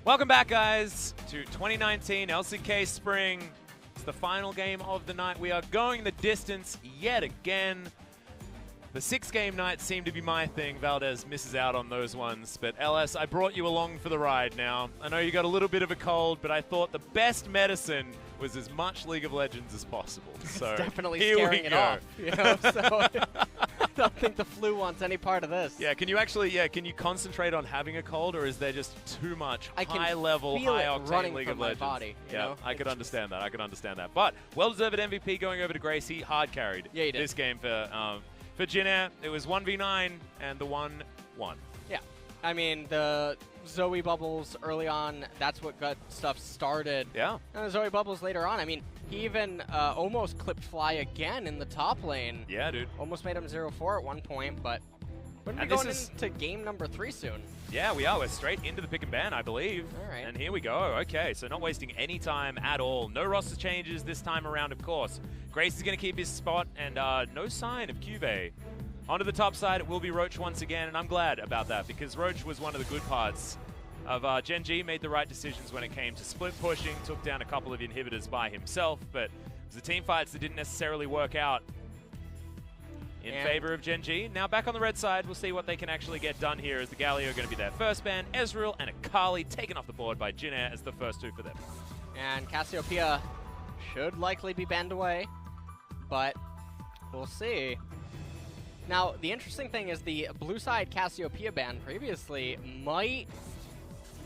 Welcome back, guys, to 2019 LCK Spring. It's the final game of the night. We are going the distance yet again. The 6-game nights seem to be my thing. Valdez misses out on those ones. But LS, I brought you along for the ride now. I know you got a little bit of a cold, but I thought the best medicine was as much League of Legends as possible. So it's definitely here scaring we it go. off. You know? So I don't think the flu wants any part of this. Yeah, can you actually, can you concentrate on having a cold, or is there just too much high-level, high-octane League of Legends? Body, yeah, know? I could understand that. I could understand that. But well-deserved MVP going over to Grace. He hard-carried this game for Gen.G. It was 1v9 and the 1-1. Yeah, I mean, the Zoe bubbles early on, that's what got stuff started. Yeah. And the Zoe bubbles later on, I mean, he even almost clipped Fly again in the top lane. Yeah, dude. Almost made him 0-4 at one point, but we're going to be going into game number 3 soon. Yeah, we are. We're straight into the pick and ban, I believe. All right. And here we go. Okay, so not wasting any time at all. No roster changes this time around, of course. Grace is going to keep his spot, and no sign of Cube. Onto the top side, it will be Roach once again, and I'm glad about that, because Roach was one of the good parts of Gen.G, made the right decisions when it came to split pushing, took down a couple of inhibitors by himself, but it was the team fights that didn't necessarily work out in favor of Gen.G. Now back on the red side, we'll see what they can actually get done here, as the Galio are going to be their first ban. Ezreal and Akali taken off the board by Gen.G as the first two for them. And Cassiopeia should likely be banned away, but we'll see. Now, the interesting thing is the blue side Cassiopeia ban previously might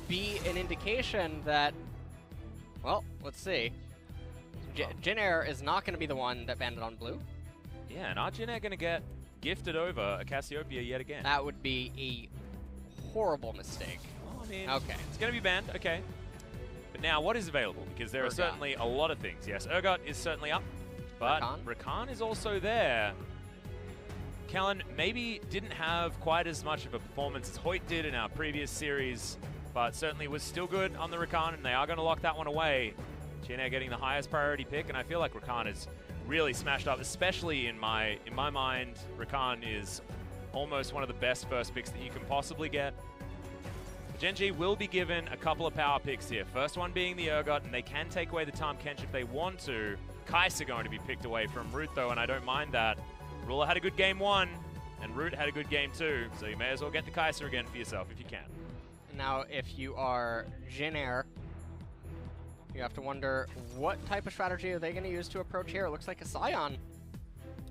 be an indication that, well, let's see. Gen.G is not going to be the one that banned it on blue. Yeah, and our Gen.G going to get gifted over a Cassiopeia yet again. That would be a horrible mistake. Well, I mean, okay. It's going to be banned, okay. But now, what is available? Because there are certainly a lot of things. Yes, Urgot is certainly up, but Rakan is also there. Kellen maybe didn't have quite as much of a performance as Hoyt did in our previous series, but certainly was still good on the Rakan, and they are going to lock that one away. Gen.G getting the highest priority pick, and I feel like Rakan is really smashed up, especially in my mind. Rakan is almost one of the best first picks that you can possibly get. Gen.G will be given a couple of power picks here. First one being the Urgot, and they can take away the Tahm Kench if they want to. Kai'Sa going to be picked away from Root, though, and I don't mind that. Ruler had a good game 1, and Root had a good game 2, so you may as well get the Kai'Sa again for yourself if you can. Now, if you are Gen.G, you have to wonder what type of strategy are they going to use to approach here. It looks like a Scion.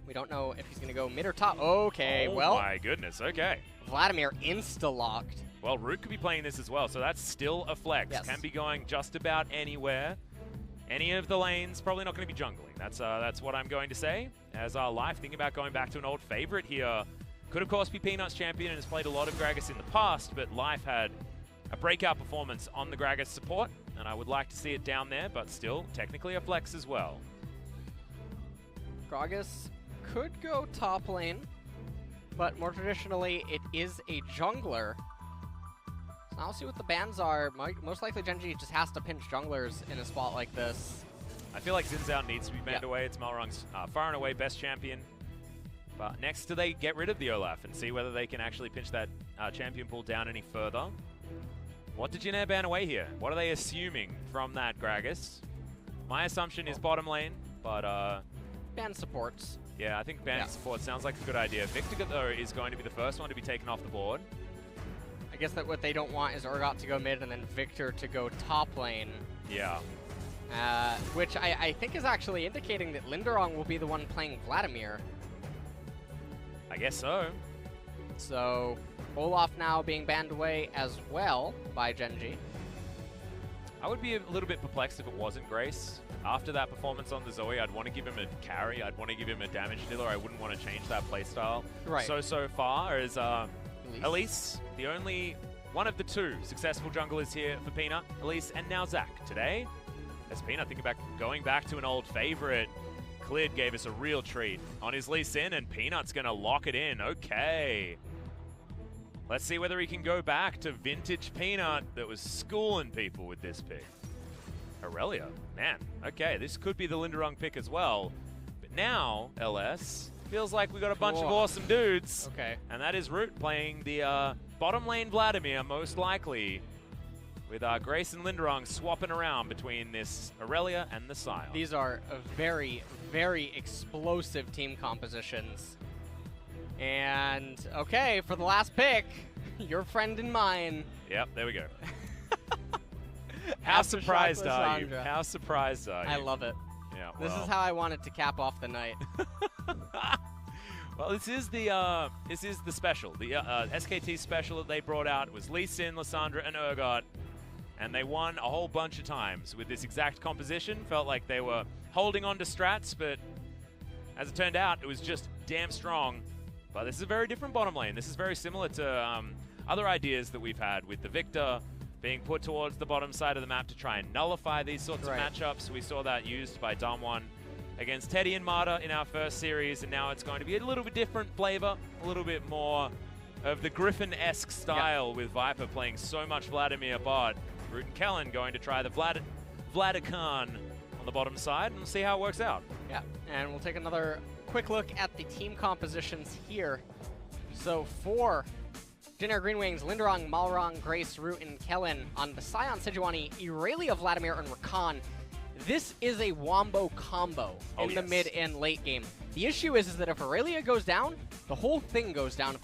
We don't know if he's going to go mid or top. Okay, well. Oh my goodness, okay. Vladimir insta-locked. Well, Root could be playing this as well, so that's still a flex. Yes. Can be going just about anywhere. Any of the lanes, probably not going to be jungling. That's what I'm going to say. As our Life, thinking about going back to an old favorite here. Could, of course, be Peanut's champion and has played a lot of Gragas in the past, but Life had a breakout performance on the Gragas support, and I would like to see it down there, but still technically a flex as well. Gragas could go top lane, but more traditionally, it is a jungler. So I'll see what the bans are. Most likely, Gen.G just has to pinch junglers in a spot like this. I feel like Xin Zhao needs to be banned away. It's Malrung's far and away best champion. But next, do they get rid of the Olaf and see whether they can actually pinch that champion pool down any further? What did Gen.G ban away here? What are they assuming from that Gragas? My assumption is bottom lane, but ban supports. Yeah, I think ban support sounds like a good idea. Victor, though, is going to be the first one to be taken off the board. I guess that what they don't want is Urgot to go mid and then Victor to go top lane. Yeah. Which I think is actually indicating that Linderong will be the one playing Vladimir. I guess so. So, Olaf now being banned away as well by Gen.G. I would be a little bit perplexed if it wasn't Grace. After that performance on the Zoe, I'd want to give him a carry. I'd want to give him a damage dealer. I wouldn't want to change that playstyle. Right. So far is Elise, the only one of the 2 successful junglers here for Peanut. Elise and now Zach. Today, as Peanut thinking back, going back to an old favorite, Clid gave us a real treat on his Lee Sin, and Peanut's going to lock it in. Okay. Let's see whether he can go back to vintage Peanut that was schooling people with this pick. Aurelia, man, okay, this could be the Linderong pick as well. But now, LS, feels like we got a bunch of awesome dudes. Okay. And that is Root playing the bottom lane Vladimir, most likely. with Grace and Linderong swapping around between this Aurelia and the Scion. These are very, very explosive team compositions. And, okay, for the last pick, your friend and mine. Yep, there we go. How surprised are you? How surprised are you? I love it. Yeah, well. This is how I wanted to cap off the night. Well, this is the special. The SKT special that they brought out. It was Lee Sin, Lissandra, and Urgot. And they won a whole bunch of times with this exact composition. Felt like they were holding on to strats, but as it turned out, it was just damn strong. But this is a very different bottom lane. This is very similar to other ideas that we've had with the Victor being put towards the bottom side of the map to try and nullify these sorts of matchups. We saw that used by Damwon against Teddy and Marta in our first series, and now it's going to be a little bit different flavor, a little bit more of the Griffin-esque style with Viper playing so much Vladimir bot. Root and Kellen going to try the Vladican on the bottom side, and we'll see how it works out. Yeah, and we'll take another quick look at the team compositions here. So for Gen.G GreenWings, Linderong, Malrong, Grace, Root, and Kellen. On the Scion, Sejuani, Irelia, Vladimir, and Rakan. This is a wombo combo in the mid and late game. The issue is that if Aurelia goes down, the whole thing goes down if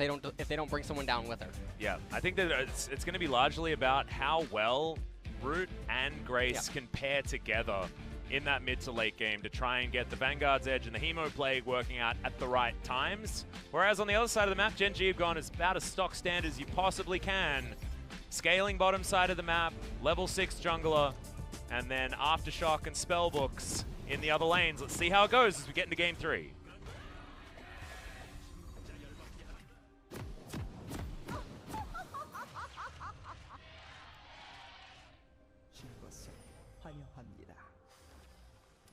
they don't bring someone down with her. Yeah, I think that it's going to be largely about how well Root and Grace can pair together in that mid to late game to try and get the Vanguard's Edge and the Hemo Plague working out at the right times. Whereas on the other side of the map, Gen.G have gone as about as stock standard as you possibly can. Scaling bottom side of the map, level 6 jungler, and then Aftershock and Spellbooks in the other lanes. Let's see how it goes as we get into game 3.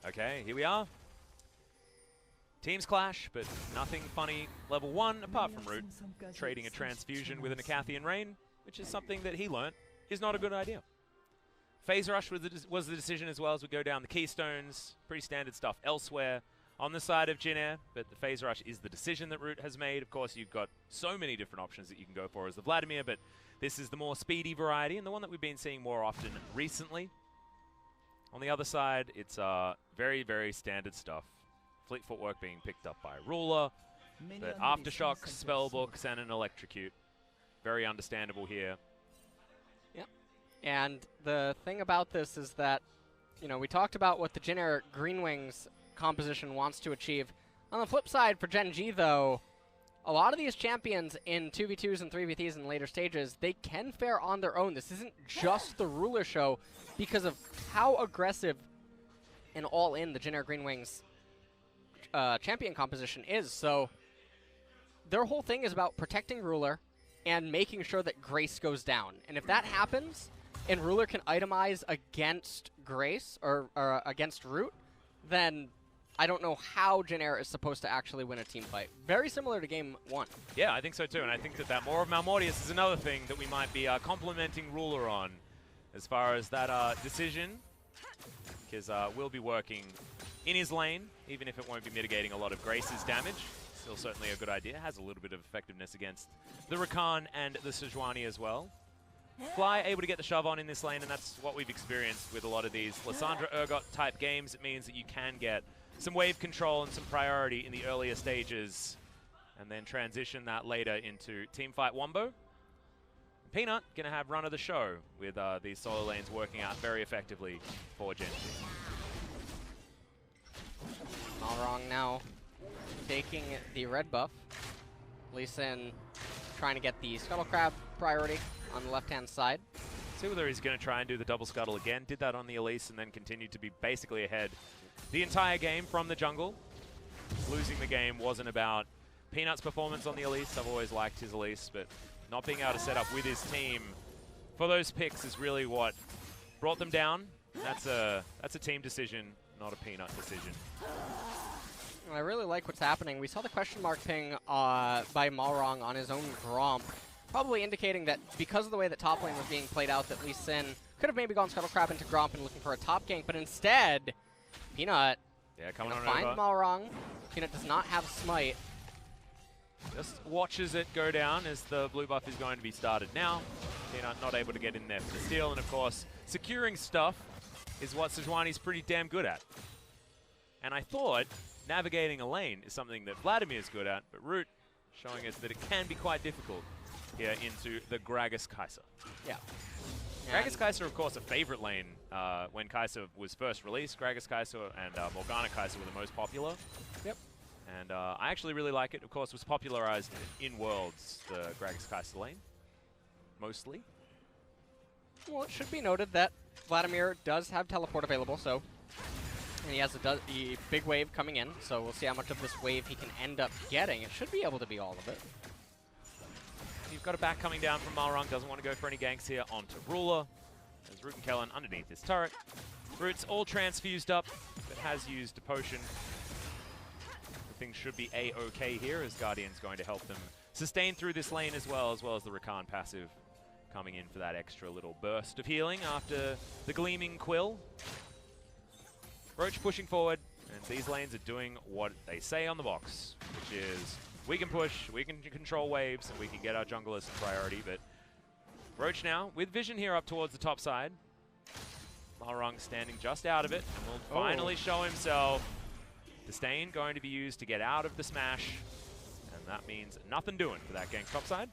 Okay, here we are. Teams clash, but nothing funny level 1 apart from Root trading a transfusion with an Acathian Rain, which is something that he learnt is not a good idea. Phase Rush was the decision as well as we go down the Keystones. Pretty standard stuff elsewhere on the side of Jin Air, but the Phase Rush is the decision that Root has made. Of course, you've got so many different options that you can go for as the Vladimir, but this is the more speedy variety and the one that we've been seeing more often recently. On the other side, it's very, very standard stuff. Fleet Footwork being picked up by Ruler, the Aftershock, Spellbooks, and an Electrocute. Very understandable here. Yep. And the thing about this is that, you know, we talked about what the Gen.G GreenWings composition wants to achieve. On the flip side, for Gen.G, though, a lot of these champions in 2v2s and 3v3s in later stages, they can fare on their own. This isn't just the Ruler show because of how aggressive and all-in the Gen.G GreenWings champion composition is. So their whole thing is about protecting Ruler and making sure that Grace goes down. And if that happens, and Ruler can itemize against Grace or against Root, then I don't know how Gen.G is supposed to actually win a team fight. Very similar to game 1. Yeah, I think so too, and I think that More of Malmortius is another thing that we might be complimenting Ruler on as far as that decision, because we'll be working in his lane, even if it won't be mitigating a lot of Grace's damage. Still certainly a good idea. Has a little bit of effectiveness against the Rakan and the Sejuani as well. Fly able to get the shove on in this lane, and that's what we've experienced with a lot of these Lissandra Urgot type games. It means that you can get some wave control and some priority in the earlier stages, and then transition that later into teamfight wombo. Peanut going to have run of the show with these solo lanes working out very effectively for Gen.G. Malrong now taking the red buff. Lee Sin trying to get the Scuttle Crab priority on the left-hand side. See whether he's going to try and do the double scuttle again. Did that on the Elise and then continued to be basically ahead the entire game from the jungle. Losing the game wasn't about Peanut's performance on the Elise. I've always liked his Elise, but not being able to set up with his team for those picks is really what brought them down. That's a team decision, not a Peanut decision. I really like what's happening. We saw the question mark ping by Malrong on his own Gromp, probably indicating that because of the way that top lane was being played out, that Lee Sin could have maybe gone Scuttle Crab into Gromp and looking for a top gank, but instead, Peanut coming on find over. Malrong. Peanut does not have Smite. Just watches it go down as the blue buff is going to be started now. Peanut not able to get in there for the steal, and of course, securing stuff is what Sejuani's pretty damn good at. And I thought navigating a lane is something that Vladimir's good at, but Root showing us that it can be quite difficult here into the Gragas Kai'Sa. Yeah. Gragas Kai'Sa, of course, a favorite lane when Kai'Sa was first released. Gragas Kai'Sa and Morgana Kai'Sa were the most popular. Yep. And I actually really like it. Of course, it was popularized in Worlds, the Gragas Kai'Sa lane, mostly. Well, it should be noted that Vladimir does have teleport available, so and he has a big wave coming in, so we'll see how much of this wave he can end up getting. It should be able to be all of it. You've got a back coming down from Malrung, doesn't want to go for any ganks here onto Ruler. There's Root and Kellen underneath this turret. Root's all transfused up, but has used a potion. Things should be A-okay here, as Guardian's going to help them sustain through this lane as well as the Rakan passive coming in for that extra little burst of healing after the Gleaming Quill. Roach pushing forward, and these lanes are doing what they say on the box, which is we can push, we can control waves, and we can get our junglers priority, but Roach now, with vision here up towards the top side. Malrung standing just out of it, and will finally show himself. Disdain going to be used to get out of the smash, and that means nothing doing for that gank top side.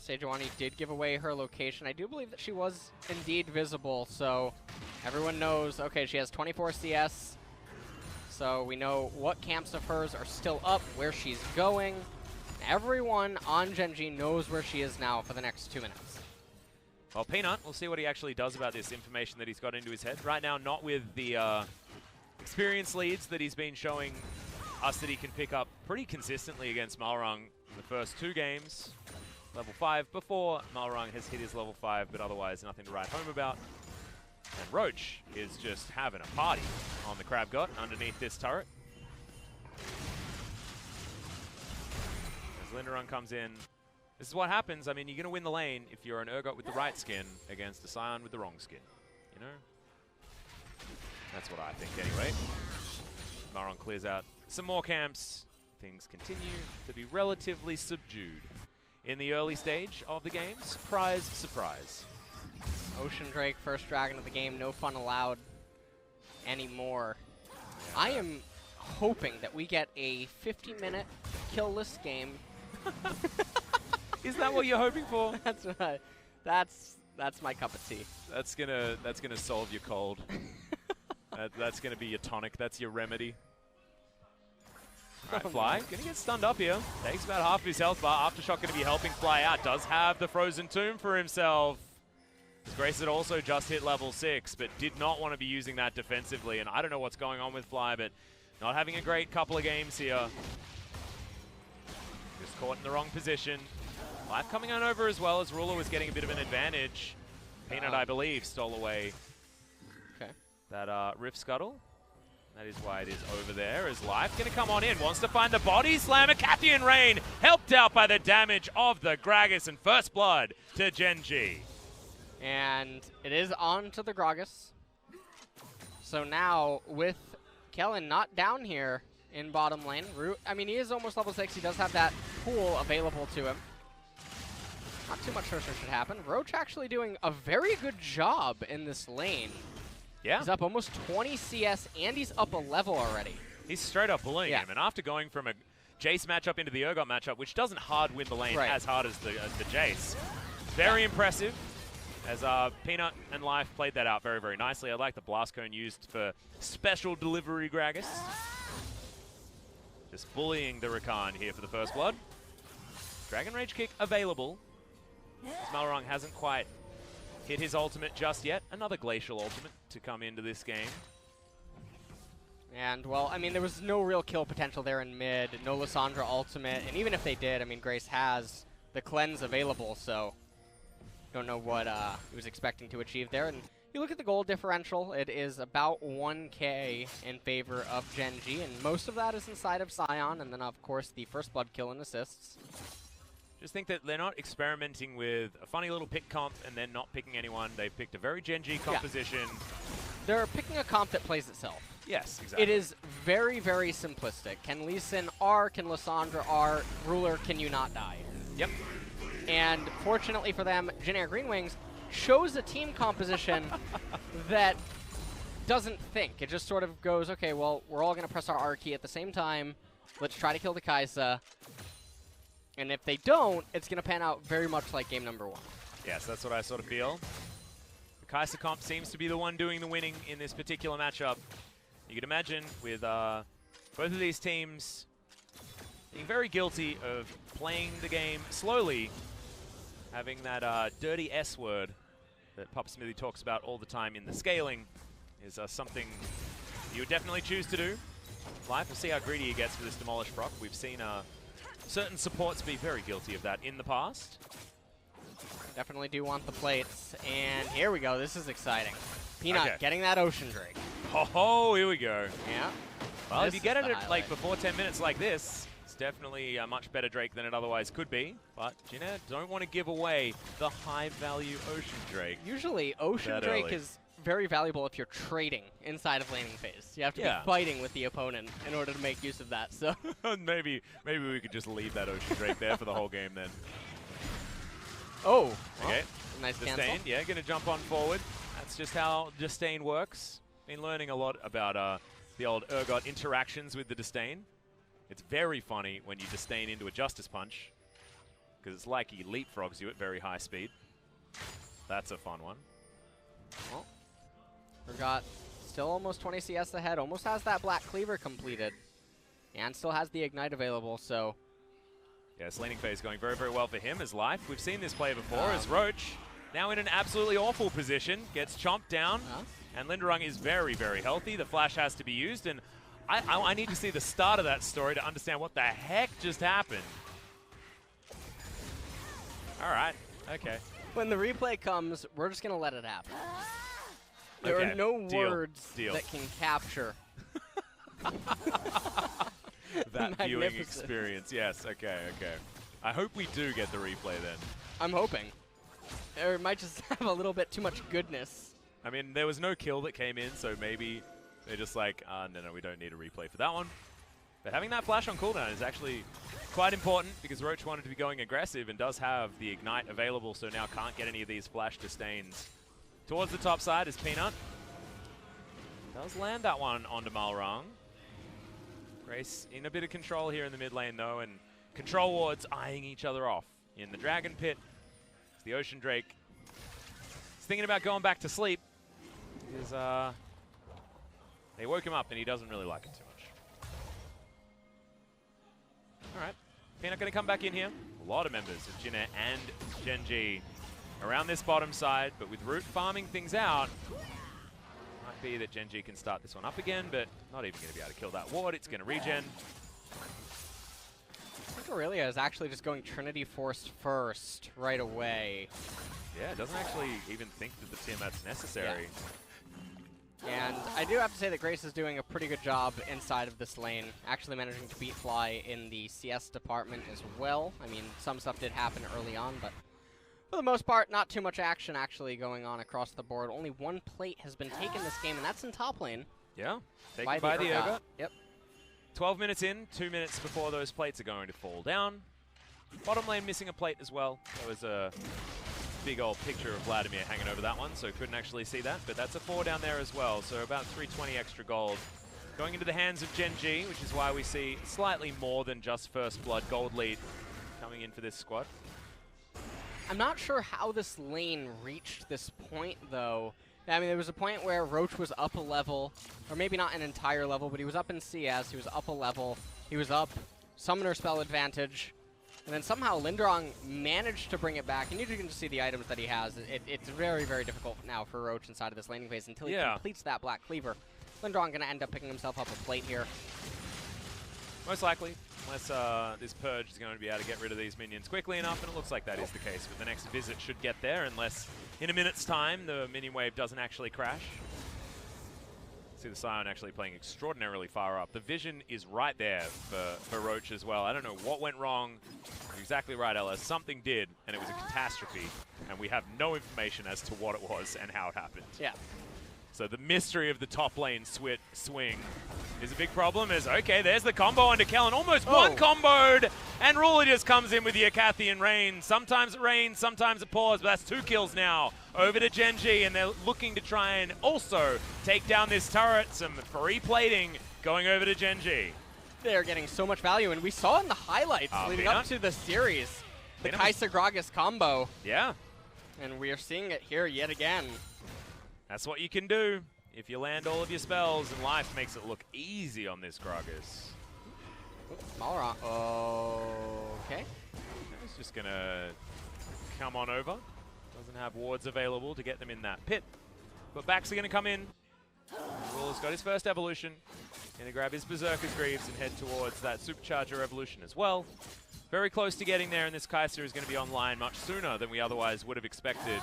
Sejuani did give away her location. I do believe that she was indeed visible, so everyone knows, okay, she has 24 CS, so we know what camps of hers are still up, where she's going. Everyone on Gen.G knows where she is now for the next 2 minutes. Well, Peanut, we'll see what he actually does about this information that he's got into his head. Right now, not with the experience leads that he's been showing us that he can pick up pretty consistently against Malrung in the first 2 games. Level 5 before Malrung has hit his level 5, but otherwise nothing to write home about. And Roach is just having a party on the Crab God underneath this turret. As Linderung comes in, this is what happens. I mean, you're going to win the lane if you're an Urgot with the right skin against a Scion with the wrong skin, you know? That's what I think anyway. Malrung clears out some more camps. Things continue to be relatively subdued in the early stage of the game. Surprise, surprise. Ocean Drake, first dragon of the game, no fun allowed anymore. Yeah. I am hoping that we get a 50-minute kill-less game. Is that what you're hoping for? That's my cup of tea. That's gonna solve your cold. That's gonna be your tonic. That's your remedy. All right, Fly gonna get stunned up here. Takes about half of his health bar. Aftershock gonna be helping Fly out. Does have the Frozen Tomb for himself. Grace had also just hit level 6, but did not want to be using that defensively. And I don't know what's going on with Fly, but not having a great couple of games here. Just caught in the wrong position. Life coming on over as well, as Ruler was getting a bit of an advantage. Peanut, I believe, stole away that Rift Scuttle. That is why it is over there, as Life going to come on in. Wants to find the body slam. A Cathian Rain helped out by the damage of the Gragas, and first blood to Gen.G. And it is on to the Gragas. So now, with Kellen not down here in bottom lane, Root, I mean, he is almost level 6. He does have that pool available to him. Not too much pressure should happen. Roach actually doing a very good job in this lane. Yeah. He's up almost 20 CS, and he's up a level already. He's straight up bullying him. And after going from a Jace matchup into the Urgot matchup, which doesn't hard win the lane as hard as the Jace, very impressive. As Peanut and Life played that out very, very nicely. I like the Blast Cone used for special delivery Gragas. Just bullying the Rakan here for the first blood. Dragon Rage Kick available. As Malrung hasn't quite hit his ultimate just yet. Another Glacial ultimate to come into this game. And, well, I mean, there was no real kill potential there in mid. No Lissandra ultimate. And even if they did, I mean, Grace has the cleanse available, so don't know what he was expecting to achieve there. And you look at the gold differential, it is about 1K in favor of Gen.G, and most of that is inside of Scion, and then, of course, the first blood kill and assists. Just think that they're not experimenting with a funny little pick comp and then not picking anyone. They've picked a very Gen.G composition. Yeah. They're picking a comp that plays itself. Yes, exactly. It is very, very simplistic. Can Lee Sin R? Can Lissandra R? Ruler, can you not die? Yep. And fortunately for them, Gen.G GreenWings chose a team composition that doesn't think. It just sort of goes, okay, well, we're all going to press our R key at the same time. Let's try to kill the Kai'Sa. And if they don't, it's going to pan out very much like game number 1. Yes, that's what I sort of feel. The Kai'Sa comp seems to be the one doing the winning in this particular matchup. You can imagine with both of these teams being very guilty of playing the game slowly, having that dirty S word that Papa Smithy talks about all the time in the scaling is something you would definitely choose to do. Live, we'll see how greedy he gets for this Demolish proc. We've seen certain supports be very guilty of that in the past. Definitely do want the plates. And here we go. This is exciting. Peanut getting that Ocean Drake. Oh, here we go. Yeah. Well, if you get it at, like before 10 minutes like this, it's definitely a much better Drake than it otherwise could be. But Gina don't want to give away the high-value Ocean Drake. Usually, Ocean Drake is very valuable if you're trading inside of laning phase. You have to be fighting with the opponent in order to make use of that. So maybe we could just leave that Ocean Drake there for the whole game then. Oh, okay. Well, nice Disdain, cancel. yeah, going to jump on forward. That's just how Disdain works. Been learning a lot about the old Urgot interactions with the Disdain. It's very funny when you Disdain into a Justice Punch, because it's like he leapfrogs you at very high speed. That's a fun one. Well, Urgot still almost 20 CS ahead, almost has that Black Cleaver completed, and still has the Ignite available, so... Yes, laning phase going very, very well for him as Life. We've seen this play before as Roach, now in an absolutely awful position, gets chomped down, and Linderung is very, very healthy. The flash has to be used, and I need to see the start of that story to understand what the heck just happened. All right, okay. When the replay comes, we're just going to let it happen. There are no words that can capture that viewing experience. Yes, okay. I hope we do get the replay then. I'm hoping. Or it might just have a little bit too much goodness. I mean, there was no kill that came in, so maybe they're just like, no, we don't need a replay for that one. But having that flash on cooldown is actually quite important because Roach wanted to be going aggressive and does have the Ignite available, so now can't get any of these flash Disdains. Towards the top side is Peanut. Does land that one onto Malrang. Grace in a bit of control here in the mid lane though, and control wards eyeing each other off. In the Dragon Pit, it's the Ocean Drake. He's thinking about going back to sleep because they woke him up and he doesn't really like it too much. All right, Peanut going to come back in here. A lot of members of Jinna and Gen.G around this bottom side, but with Root farming things out, might be that Gen.G can start this one up again, but not even going to be able to kill that ward. It's going to regen. I think Aurelia is actually just going Trinity Force first right away. Yeah, it doesn't actually even think that the Tiamat's necessary. Yeah. And I do have to say that Grace is doing a pretty good job inside of this lane, actually managing to beat Fly in the CS department as well. I mean, some stuff did happen early on, but for the most part, not too much action actually going on across the board. Only one plate has been taken this game, and that's in top lane. Yeah, taken by the Urgot. Yep. 12 minutes in, 2 minutes before those plates are going to fall down. Bottom lane missing a plate as well. There was a big old picture of Vladimir hanging over that one, so couldn't actually see that. But that's a 4 down there as well, so about 320 extra gold going into the hands of Gen.G, which is why we see slightly more than just first blood gold lead coming in for this squad. I'm not sure how this lane reached this point, though. I mean, there was a point where Roach was up a level, or maybe not an entire level, but he was up in CS, he was up a level, he was up Summoner Spell Advantage, and then somehow Linderung managed to bring it back, and you can just see the items that he has. It's very, very difficult now for Roach inside of this laning phase until he completes that Black Cleaver. Linderung going to end up picking himself up a plate here. Most likely, unless this Purge is going to be able to get rid of these minions quickly enough, and it looks like that is the case. But the next visit should get there, unless in a minute's time the minion wave doesn't actually crash. See the Scion actually playing extraordinarily far up. The vision is right there for Roach as well. I don't know what went wrong. You're exactly right, Ella. Something did, and it was a catastrophe. And we have no information as to what it was and how it happened. Yeah. So the mystery of the top lane swing is a big problem. Okay, there's the combo onto Kellen. Almost one comboed, and Ruler just comes in with the Acathian Rain. Sometimes it rains, sometimes it pours, but that's 2 kills now. Over to Gen.G, and they're looking to try and also take down this turret. Some free plating going over to Gen.G. They're getting so much value, and we saw in the highlights leading up to the series, the Kai'Sa Gragas combo. Yeah. And we are seeing it here yet again. That's what you can do if you land all of your spells, and life makes it look easy on this Gragas. Balrog. Okay. He's just going to come on over. Doesn't have wards available to get them in that pit. But backs are going to come in. Ruler's got his first evolution. Going to grab his Berserker's Greaves and head towards that Supercharger evolution as well. Very close to getting there, and this Kai'Sa is going to be online much sooner than we otherwise would have expected,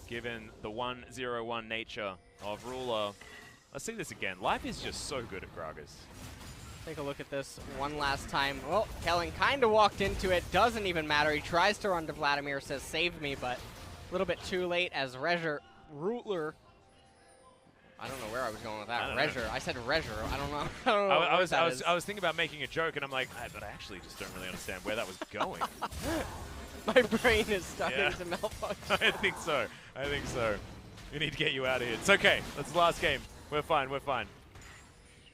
given the 1-0-1 nature of Ruler. Let's see this again. Life is just so good at Gragas. Take a look at this one last time. Well, Kellen kind of walked into it. Doesn't even matter. He tries to run to Vladimir, says, save me, but a little bit too late as Ruler. I don't know where I was going with that. I said Reger. I don't know. I was thinking about making a joke, and I'm like, but I actually just don't really understand where that was going. My brain is starting to malfunction. I think so. We need to get you out of here. It's okay. That's the last game. We're fine.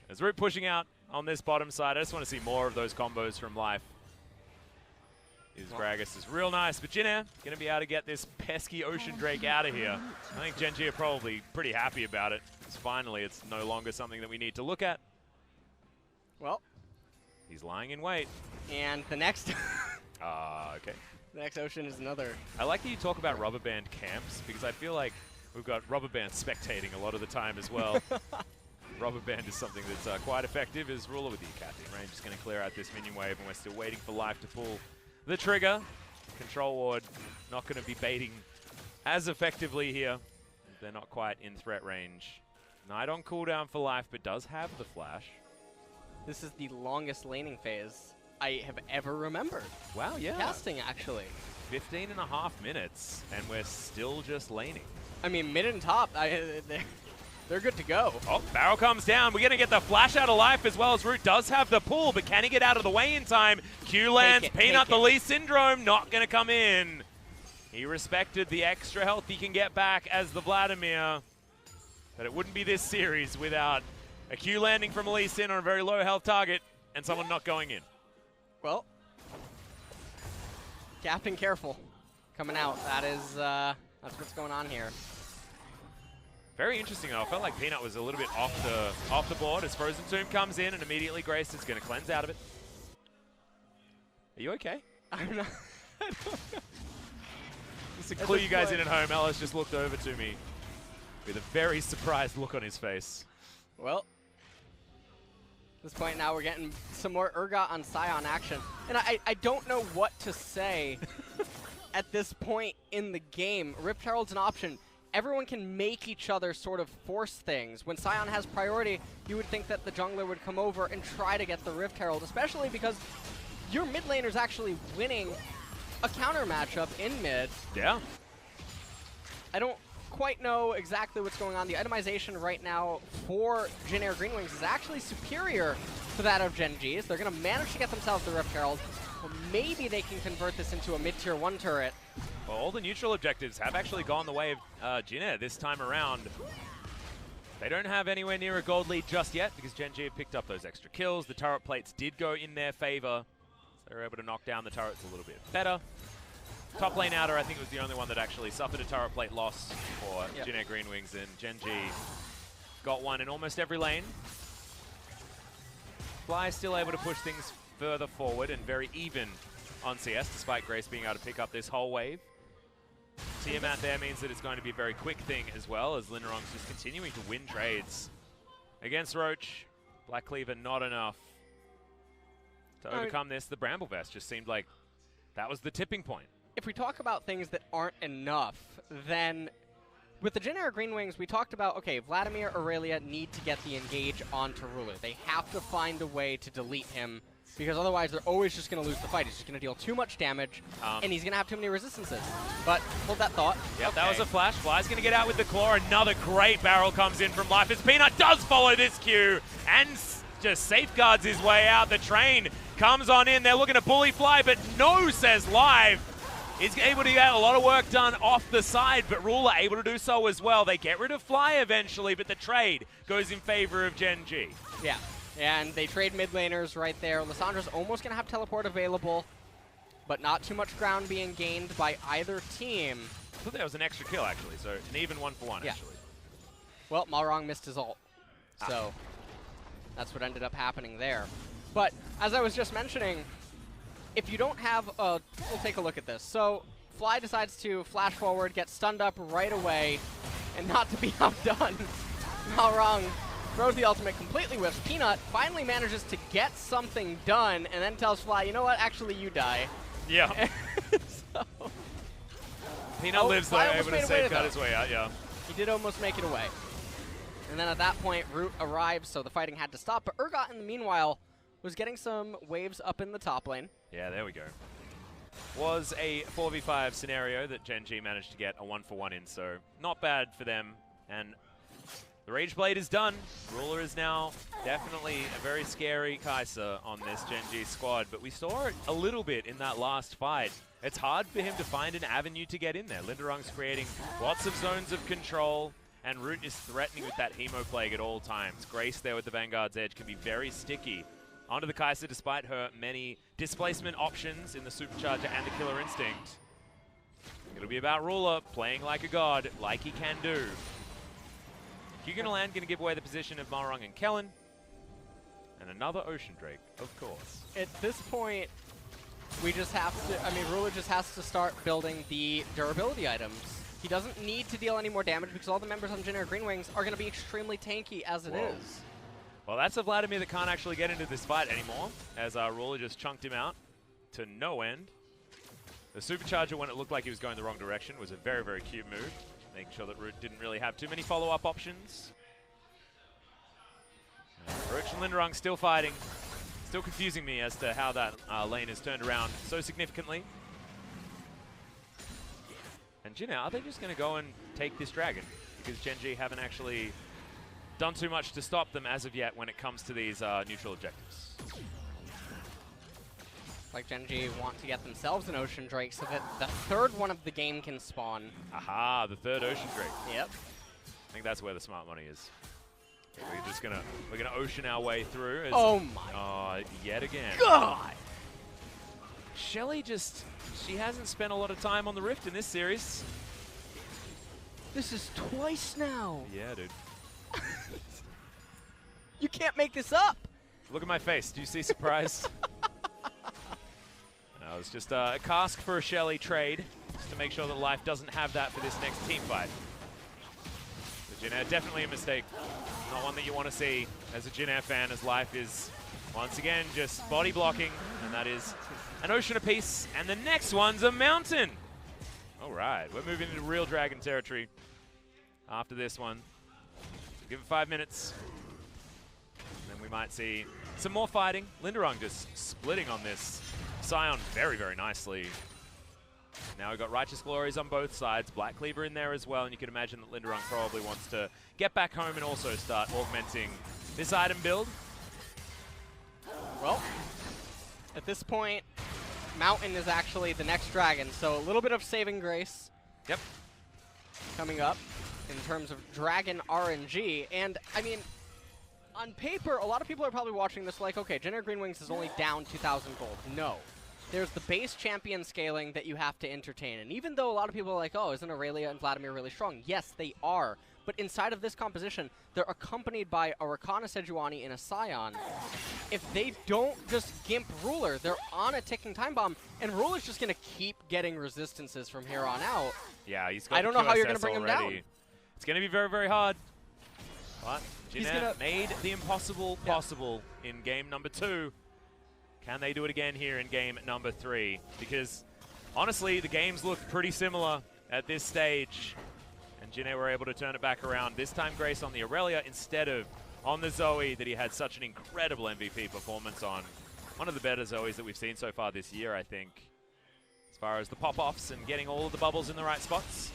As Root pushing out on this bottom side, I just want to see more of those combos from Life. Gragas is real nice, but Jin Air going to be able to get this pesky Ocean Drake out of here. I think Gen.G are probably pretty happy about it, because finally it's no longer something that we need to look at. Well. He's lying in wait. And the next... okay. The next Ocean is another. I like that you talk about rubber band camps, because I feel like we've got rubber band spectating a lot of the time as well. Rubber band is something that's quite effective, as Ruler with the Acathian Range is going to clear out this minion wave, and we're still waiting for Life to pull the trigger. Control ward not going to be baiting as effectively here. They're not quite in threat range. Knight on cooldown for Life, but does have the flash. This is the longest laning phase I have ever remembered. Wow, yeah. Casting, actually. 15.5 minutes, and we're still just laning. I mean, mid and top, they're good to go. Oh, barrel comes down. We're going to get the flash out of Life, as well as Root does have the pull, but can he get out of the way in time? Q lands, Peanut, the Lee Syndrome, not going to come in. He respected the extra health he can get back as the Vladimir, but it wouldn't be this series without a Q landing from Lee Sin on a very low health target and someone not going in. Well, Captain Careful coming out. That's what's going on here. Very interesting, though. I felt like Peanut was a little bit off the board as Frozen Tomb comes in, and immediately Grace is going to cleanse out of it. Are you okay? I'm not. Just to clue you guys in at home, Ellis just looked over to me with a very surprised look on his face. Well, at this point now we're getting some more Urgot on Scion action. And I don't know what to say at this point in the game. Rift Herald's an option. Everyone can make each other sort of force things. When Scion has priority, you would think that the jungler would come over and try to get the Rift Herald, especially because your mid laner's actually winning a counter matchup in mid. Yeah. I don't quite know exactly what's going on. The itemization right now for Gen.G GreenWings is actually superior to that of Gen.G's. They're going to manage to get themselves the Rift Herald. Or maybe they can convert this into a mid-tier 1 turret. Well, all the neutral objectives have actually gone the way of Jin this time around. They don't have anywhere near a gold lead just yet because Gen.G have picked up those extra kills. The turret plates did go in their favor, so they were able to knock down the turrets a little bit better. Top lane outer, I think, was the only one that actually suffered a turret plate loss for Gen.G GreenWings, and Gen.G got one in almost every lane. Fly still able to push things further forward and very even on CS, despite Grace being able to pick up this whole wave. Tiamat there means that it's going to be a very quick thing as well, as Linderong's just continuing to win trades against Roach. Black Cleaver not enough to overcome this. The Bramble Vest just seemed like that was the tipping point. If we talk about things that aren't enough, then with the Gen.G GreenWings, we talked about, okay, Vladimir, Aurelia need to get the engage onto Ruler. They have to find a way to delete him because otherwise they're always just going to lose the fight. He's just going to deal too much damage, and he's going to have too many resistances. But hold that thought. Yep, that was a flash. Fly's going to get out with the claw. Another great barrel comes in from Life as Peanut does follow this cue and just safeguards his way out. The train comes on in. They're looking to bully Fly, but no, says Live. He's able to get a lot of work done off the side, but Ruler able to do so as well. They get rid of Fly eventually, but the trade goes in favor of Gen.G. Yeah, and they trade mid laners right there. Lissandra's almost going to have teleport available, but not too much ground being gained by either team. I thought that was an extra kill, actually, so an even 1-for-1, actually. Well, Malrong missed his ult, so that's what ended up happening there. But as I was just mentioning, if you don't have a, we'll take a look at this. So Fly decides to flash forward, get stunned up right away, and not to be outdone, Malrong throws the ultimate, completely whiffs. Peanut finally manages to get something done, and then tells Fly, you know what, actually you die. Yeah. So, Peanut lives though, able to safeguard his way out, yeah. He did almost make it away. And then at that point, Root arrives, so the fighting had to stop. But Urgot, in the meanwhile, was getting some waves up in the top lane. Yeah, there we go. Was a 4v5 scenario that Gen.G managed to get a 1-for-1 in, so not bad for them. And the Rage Blade is done. Ruler is now definitely a very scary Kai'Sa on this Gen.G squad, but we saw it a little bit in that last fight. It's hard for him to find an avenue to get in there. Linderung's creating lots of zones of control, and Root is threatening with that Hemo Plague at all times. Grace there with the Vanguard's Edge can be very sticky onto the Kai'Sa despite her many displacement options in the Supercharger and the Killer Instinct. It'll be about Ruler playing like a god, like he can do. Huguenoland going to give away the position of Malrong and Kellen. And another Ocean Drake, of course. At this point, we just have to, I mean, Ruler just has to start building the durability items. He doesn't need to deal any more damage because all the members on Gen.G GreenWings are going to be extremely tanky as it is. Well, that's a Vladimir that can't actually get into this fight anymore, as Ruler just chunked him out to no end. The Supercharger, when it looked like he was going the wrong direction, was a very, very cute move, making sure that Root didn't really have too many follow-up options. Roach and Linderung still fighting. Still confusing me as to how that lane has turned around so significantly. And Jin, are they just going to go and take this dragon? Because Gen.G haven't actually done too much to stop them as of yet when it comes to these neutral objectives. Like Gen.G want to get themselves an Ocean Drake so that the third one of the game can spawn. Aha, the third Ocean Drake. Yep. I think that's where the smart money is. We're just gonna ocean our way through. As, oh my! Yet again. God. Shelly she hasn't spent a lot of time on the Rift in this series. This is twice now. Yeah, dude. You can't make this up. Look at my face. Do you see surprise? No, it's just a cask for a Shelly trade, just to make sure that Life doesn't have that for this next team fight. Jin Air, definitely a mistake. Not one that you want to see as a Jin Air fan, as Life is once again just body blocking, and that is an ocean apiece, and the next one's a mountain. All right, we're moving into real dragon territory after this one. Give it 5 minutes, and then we might see some more fighting. Linderung just splitting on this Scion very, very nicely. Now we've got Righteous Glories on both sides, Black Cleaver in there as well, and you can imagine that Linderung probably wants to get back home and also start augmenting this item build. Well, at this point, Mountain is actually the next dragon, so a little bit of saving grace. Yep. Coming up in terms of dragon RNG, and I mean, on paper, a lot of people are probably watching this like, okay, Gen.G GreenWings is only down 2,000 gold. No. There's the base champion scaling that you have to entertain. And even though a lot of people are like, oh, isn't Aurelia and Vladimir really strong? Yes, they are. But inside of this composition, they're accompanied by a Rakana Sejuani and a Scion. If they don't just gimp Ruler, they're on a ticking time bomb, and Ruler's just going to keep getting resistances from here on out. Yeah, he's got I don't know how you're going to bring him down. It's going to be very, very hard. But Jin made the impossible possible in game number 2. Can they do it again here in game number 3? Because, honestly, the games look pretty similar at this stage. And Jin were able to turn it back around. This time, Grace on the Aurelia instead of on the Zoe that he had such an incredible MVP performance on. one of the better Zoes that we've seen so far this year, I think, as far as the pop-offs and getting all of the bubbles in the right spots.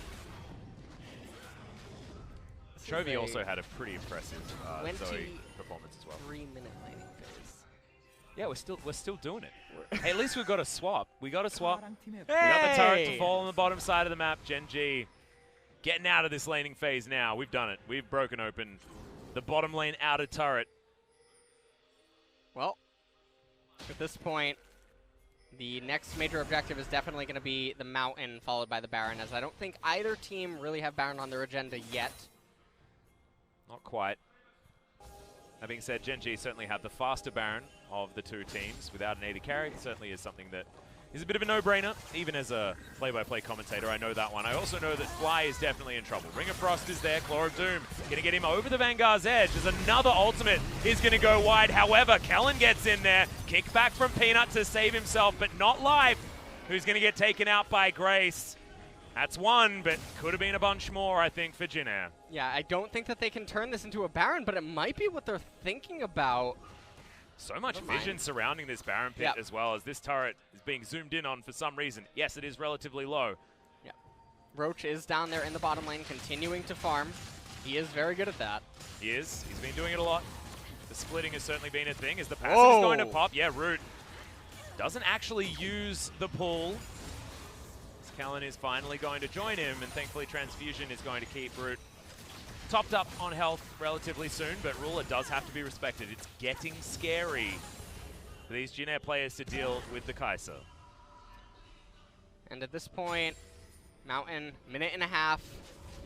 Chovy also had a pretty impressive Zoe performance as well. 3-minute laning phase. Yeah, we're still doing it. Hey, at least we got a swap. We got a swap. Hey! We got the turret to fall on the bottom side of the map. Gen.G getting out of this laning phase now. We've done it. We've broken open the bottom lane outer turret. Well, at this point, the next major objective is definitely going to be the Mountain, followed by the Baron, as I don't think either team really have Baron on their agenda yet. Not quite. That being said, Gen.G certainly have the faster Baron of the two teams without an AD carry. It certainly is something that is a bit of a no-brainer. Even as a play-by-play commentator, I know that one. I also know that Fly is definitely in trouble. Ring of Frost is there. Claw of Doom going to get him over the Vanguard's edge. There's another ultimate. He's going to go wide. However, Kellen gets in there. Kickback from Peanut to save himself, but not Life, who's going to get taken out by Grace. That's one, but could have been a bunch more, I think, for Jin Air. Yeah, I don't think that they can turn this into a Baron, but it might be what they're thinking about. So much vision surrounding this Baron pit as well, as this turret is being zoomed in on for some reason. Yes, it is relatively low. Yeah. Roach is down there in the bottom lane, continuing to farm. He is very good at that. He is. He's been doing it a lot. The splitting has certainly been a thing. As the passive is going to pop, yeah, Root doesn't actually use the pull. Kellen is finally going to join him, and thankfully Transfusion is going to keep Root topped up on health relatively soon, but Ruler does have to be respected. It's getting scary for these Jin Air players to deal with the Kai'Sa. And at this point, Mountain, minute and a half.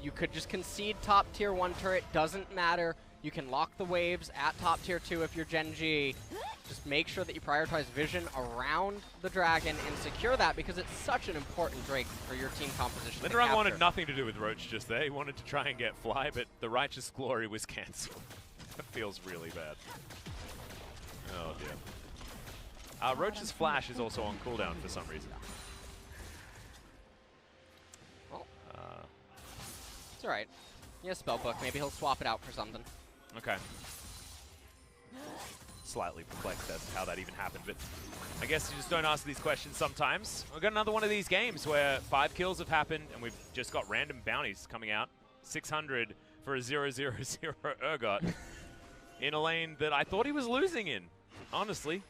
You could just concede top tier 1 turret, doesn't matter. You can lock the waves at top tier 2 if you're Gen.G. Just make sure that you prioritize vision around the dragon and secure that, because it's such an important Drake for your team composition. Linderung wanted nothing to do with Roach just there. He wanted to try and get Fly, but the Righteous Glory was cancelled. That feels really bad. Oh dear. Roach's Flash is also on cooldown for some reason. Well, it's alright. Yeah, Spellbook. Maybe he'll swap it out for something. Okay. Slightly perplexed as to how that even happened, but I guess you just don't ask these questions sometimes. We've got another one of these games where 5 kills have happened and we've just got random bounties coming out. 600 for a 0-0-0 Urgot in a lane that I thought he was losing in, honestly.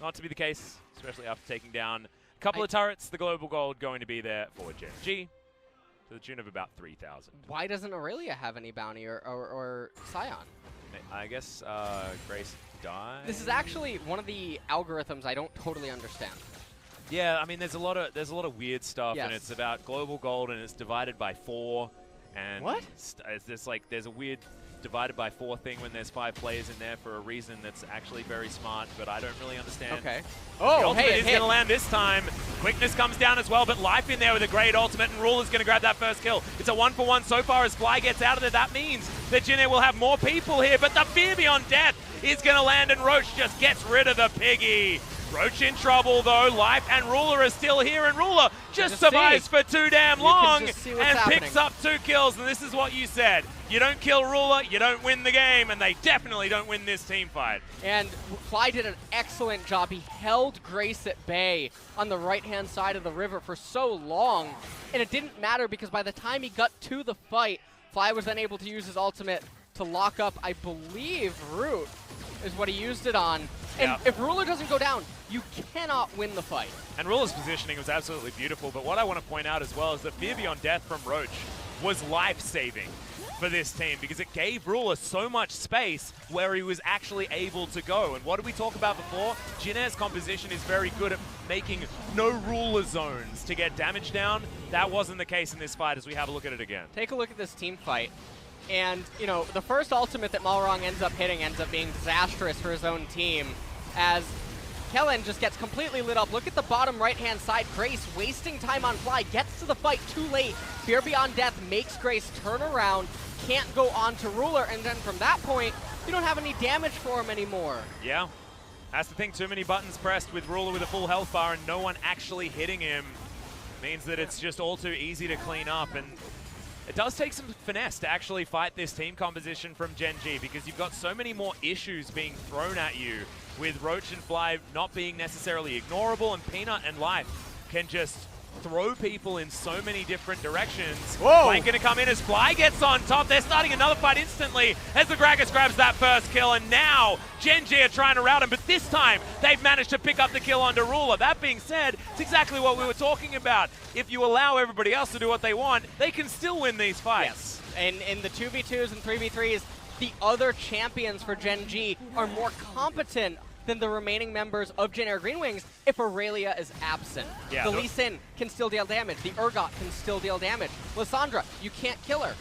Not to be the case, especially after taking down a couple of turrets. The global gold going to be there for Gen.G to the tune of about 3,000. Why doesn't Aurelia have any bounty or Scion? I guess Grace died. This is actually one of the algorithms I don't totally understand. Yeah, I mean, there's a lot of weird stuff, and it's about global gold, and it's divided by 4. And what? There's a weird divided by 4 thing when there's 5 players in there for a reason that's actually very smart, but I don't really understand. Okay. Oh, the ultimate is going to land this time. Quickness comes down as well, but Life in there with a great ultimate, and Ruler's going to grab that first kill. It's a 1-for-1 so far as Fly gets out of there. That means that Jin Air will have more people here, but the Fear Beyond Death is going to land, and Roach just gets rid of the piggy. Roach in trouble though. Life and Ruler are still here, and Ruler just survives for too damn long and picks up 2 kills. And this is what you said. You don't kill Ruler, you don't win the game, and they definitely don't win this team fight. And Fly did an excellent job. He held Grace at bay on the right-hand side of the river for so long, and it didn't matter because by the time he got to the fight, Fly was then able to use his ultimate to lock up, I believe, Root is what he used it on. And if Ruler doesn't go down, you cannot win the fight. And Ruler's positioning was absolutely beautiful, but what I want to point out as well is that Fear Beyond Death from Roach was life-saving for this team, because it gave Ruler so much space where he was actually able to go. And what did we talk about before? Jin Air's composition is very good at making no Ruler zones to get damage down. That wasn't the case in this fight as we have a look at it again. Take a look at this team fight. And, you know, the first ultimate that Malrong ends up hitting ends up being disastrous for his own team, as Kellen just gets completely lit up. Look at the bottom right-hand side. Grace wasting time on Fly, gets to the fight too late. Fear Beyond Death makes Grace turn around, can't go on to Ruler, and then from that point, you don't have any damage for him anymore. Yeah, that's the thing. Too many buttons pressed with Ruler with a full health bar and no one actually hitting him means that it's just all too easy to clean up. And it does take some finesse to actually fight this team composition from Gen.G, because you've got so many more issues being thrown at you, with Roach and Fly not being necessarily ignorable, and Peanut and Life can just throw people in so many different directions. Whoa! Flank gonna come in as Fly gets on top. They're starting another fight instantly as the Gragas grabs that first kill, and now Gen.G are trying to rout him, but this time they've managed to pick up the kill onto Ruler. That being said, it's exactly what we were talking about. If you allow everybody else to do what they want, they can still win these fights. Yes, and in the 2v2s and 3v3s, the other champions for Gen.G are more competent than the remaining members of GreenWings if Aurelia is absent. Yeah, the Lee Sin can still deal damage. The Urgot can still deal damage. Lysandra, you can't kill her.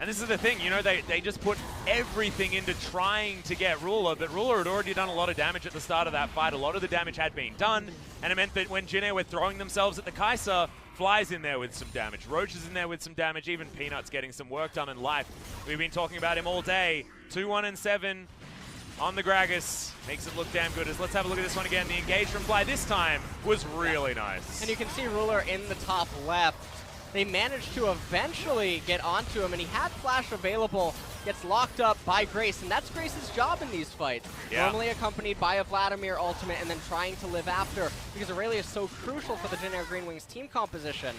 And this is the thing, you know, they just put everything into trying to get Ruler, but Ruler had already done a lot of damage at the start of that fight. A lot of the damage had been done, and it meant that when Jin Air were throwing themselves at the Kai'Sa, Fly's in there with some damage. Roach is in there with some damage. Even Peanut's getting some work done in Life. We've been talking about him all day. 2-1-7 on the Gragas. Makes it look damn good. Let's have a look at this one again. The engage from Fly this time was really nice. And you can see Ruler in the top left. They managed to eventually get onto him, and he had Flash available. Gets locked up by Grace, and that's Grace's job in these fights. Yeah. Normally accompanied by a Vladimir ultimate and then trying to live after, because Aurelia is so crucial for the GreenWings team composition.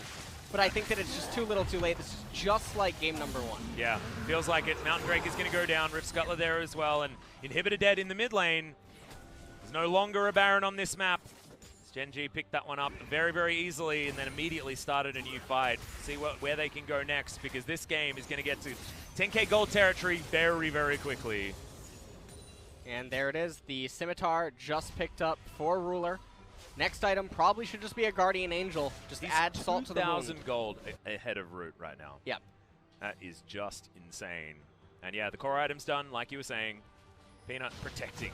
But I think that it's just too little too late. This is just like game number 1. Yeah, feels like it. Mountain Drake is going to go down. Rift Scuttler there as well. And Inhibitor dead in the mid lane. There's no longer a Baron on this map. Gen.G picked that one up very, very easily and then immediately started a new fight. See where they can go next, because this game is going to get to 10k gold territory very, very quickly. And there it is. The Scimitar just picked up for Ruler. Next item probably should just be a Guardian Angel. Just add salt to the wound. 2,000 gold ahead of Root right now. Yep. That is just insane. And yeah, the core item's done, like you were saying. Peanut protecting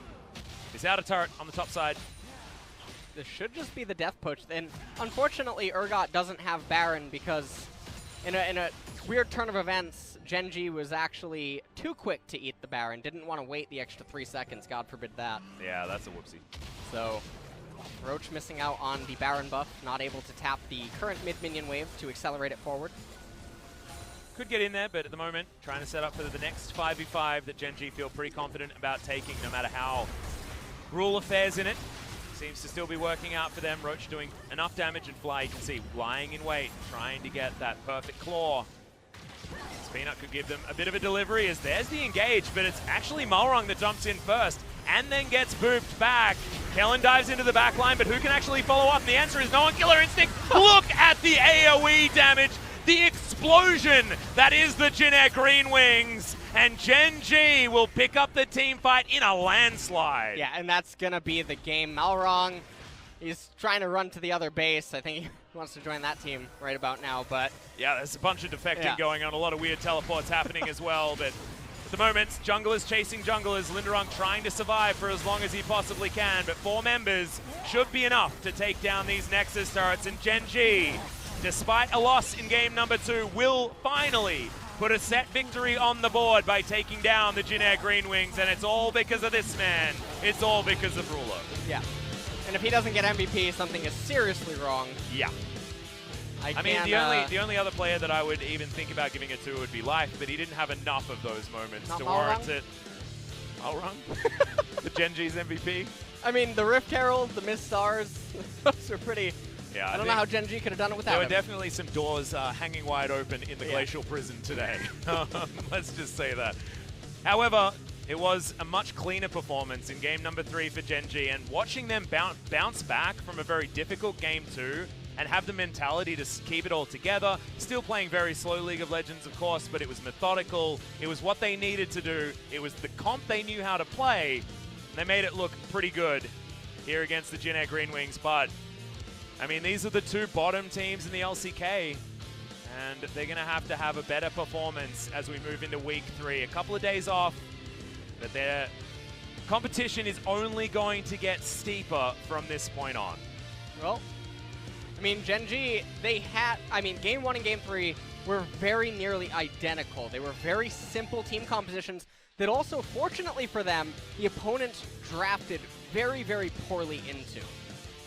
this outer turret on the top side. This should just be the death push. And unfortunately, Urgot doesn't have Baron, because in a weird turn of events, Gen.G was actually too quick to eat the Baron. Didn't want to wait the extra 3 seconds. God forbid that. Yeah, that's a whoopsie. So Roach missing out on the Baron buff, not able to tap the current mid-minion wave to accelerate it forward. Could get in there, but at the moment, trying to set up for the next 5v5 that Gen.G feel pretty confident about taking, no matter how Ruler fares in it. Seems to still be working out for them. Roach doing enough damage, and Fly, you can see, lying in wait, trying to get that perfect claw. Peanut could give them a bit of a delivery, as there's the engage, but it's actually Malrung that jumps in first and then gets booped back. Kellen dives into the back line, but who can actually follow up? And the answer is no one. Killer Instinct. Look at the AoE damage, the explosion that is the GreenWings. And Gen.G will pick up the team fight in a landslide. Yeah, and that's going to be the game. Malrung, he's trying to run to the other base. I think he wants to join that team right about now, but yeah, there's a bunch of defecting going on, a lot of weird teleports happening as well, but at the moment, junglers chasing junglers, Linderung trying to survive for as long as he possibly can, but 4 members should be enough to take down these Nexus turrets, and Gen.G, despite a loss in game number 2, will finally put a set victory on the board by taking down the GreenWings, and it's all because of this man. It's all because of Ruler. Yeah. And if he doesn't get MVP, something is seriously wrong. Yeah. I mean, the only other player that I would even think about giving it to would be Life, but he didn't have enough of those moments to warrant it. Malrung? The Gen.G's MVP? I mean, the Rift Herald, the Mist Stars, those are pretty... Yeah, I don't know how Gen.G could have done it without him. There were definitely some doors hanging wide open in the Glacial Prison today. Let's just say that. However, it was a much cleaner performance in game number 3 for Gen.G, and watching them bounce back from a very difficult game 2 and have the mentality to keep it all together, still playing very slow League of Legends, of course, but it was methodical, it was what they needed to do, it was the comp they knew how to play, and they made it look pretty good here against the GreenWings, but I mean, these are the 2 bottom teams in the LCK, and they're going to have a better performance as we move into week 3. A couple of days off, but their competition is only going to get steeper from this point on. Well, I mean, Gen.G, game 1 and game 3 were very nearly identical. They were very simple team compositions that also, fortunately for them, the opponents drafted very, very poorly into.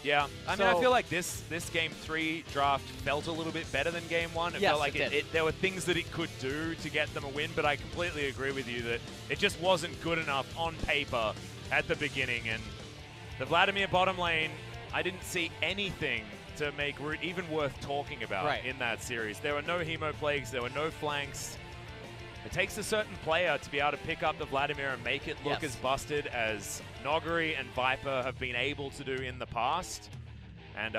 Yeah, I mean, I feel like this Game 3 draft felt a little bit better than Game 1. It felt like there were things that it could do to get them a win, but I completely agree with you that it just wasn't good enough on paper at the beginning. And the Vladimir bottom lane, I didn't see anything to make Root even worth talking about in that series. There were no Hemo Plagues, there were no flanks. It takes a certain player to be able to pick up the Vladimir and make it look as busted as Noggery and Viper have been able to do in the past. And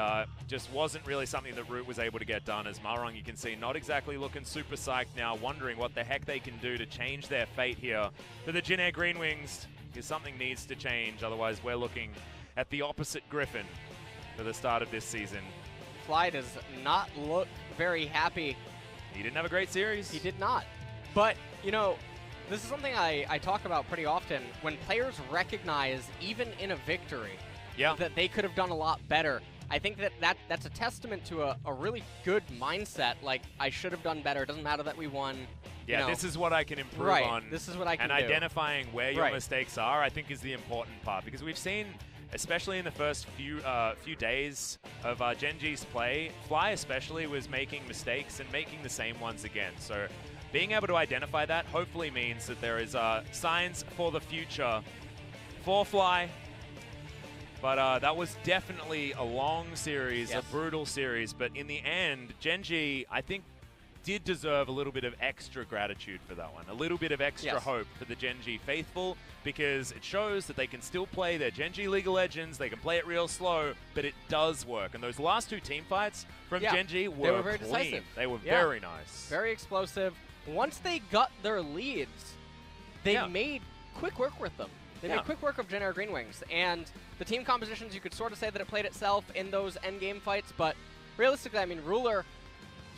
just wasn't really something that Root was able to get done, as Malrung, you can see, not exactly looking super psyched now, wondering what the heck they can do to change their fate here. For the Gen.G GreenWings, because something needs to change, otherwise we're looking at the opposite Griffin for the start of this season. Fly does not look very happy. He didn't have a great series. He did not. But, you know, this is something I talk about pretty often. When players recognize, even in a victory, that they could have done a lot better, I think that's a testament to a really good mindset. Like, I should have done better. It doesn't matter that we won. Yeah, this is what I can improve on. This is what I can do. And identifying where your mistakes are, I think, is the important part. Because we've seen, especially in the first few days of Gen.G's play, Fly especially was making mistakes and making the same ones again. So being able to identify that hopefully means that there is signs for the future for Fly. But that was definitely a long series, a brutal series. But in the end, Gen.G, I think, did deserve a little bit of extra gratitude for that one. A little bit of extra hope for the Gen.G faithful, because it shows that they can still play their Gen.G League of Legends, they can play it real slow, but it does work. And those last two team fights from Gen.G were very clean. decisive. They were very nice. Very explosive. Once they got their leads, they made quick work with them. They made quick work of Gen.G GreenWings. And the team compositions, you could sort of say that it played itself in those endgame fights, but realistically, I mean, Ruler,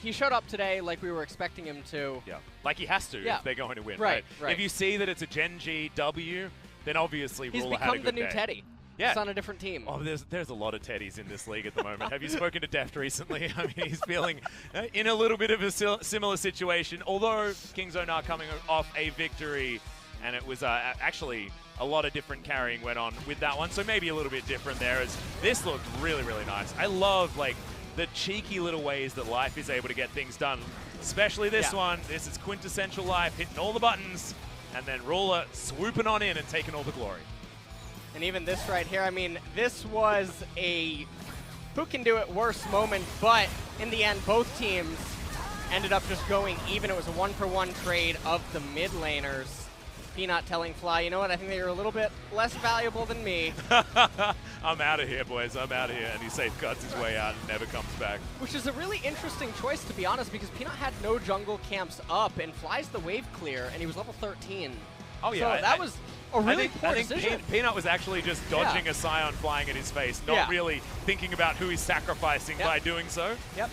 he showed up today like we were expecting him to. Yeah, like he has to if they're going to win, right? If you see that it's a Gen.G W, then obviously Ruler had a good day. He's become the new Teddy. Yeah. He's on a different team. Oh, there's a lot of Teddies in this league at the moment. Have you spoken to Deft recently? I mean, he's feeling in a little bit of a similar situation, although Kingzone are coming off a victory, and it was actually a lot of different carrying went on with that one, so maybe a little bit different there, as this looked really, really nice. I love, like, the cheeky little ways that Life is able to get things done, especially this one. This is quintessential Life, hitting all the buttons, and then Ruler swooping on in and taking all the glory. And even this right here, I mean, this was a who-can-do-it worse moment, but in the end, both teams ended up just going even. It was a one-for-one trade of the mid laners. Peanut telling Fly, you know what, I think that you're a little bit less valuable than me. I'm out of here, boys. I'm out of here. And he safeguards his way out and never comes back. Which is a really interesting choice, to be honest, because Peanut had no jungle camps up, and Fly's the wave clear, and he was level 13. Oh, yeah. So that was a really poor decision. I think Peanut was actually just dodging a Scion flying in his face, not really thinking about who he's sacrificing by doing so. Yep.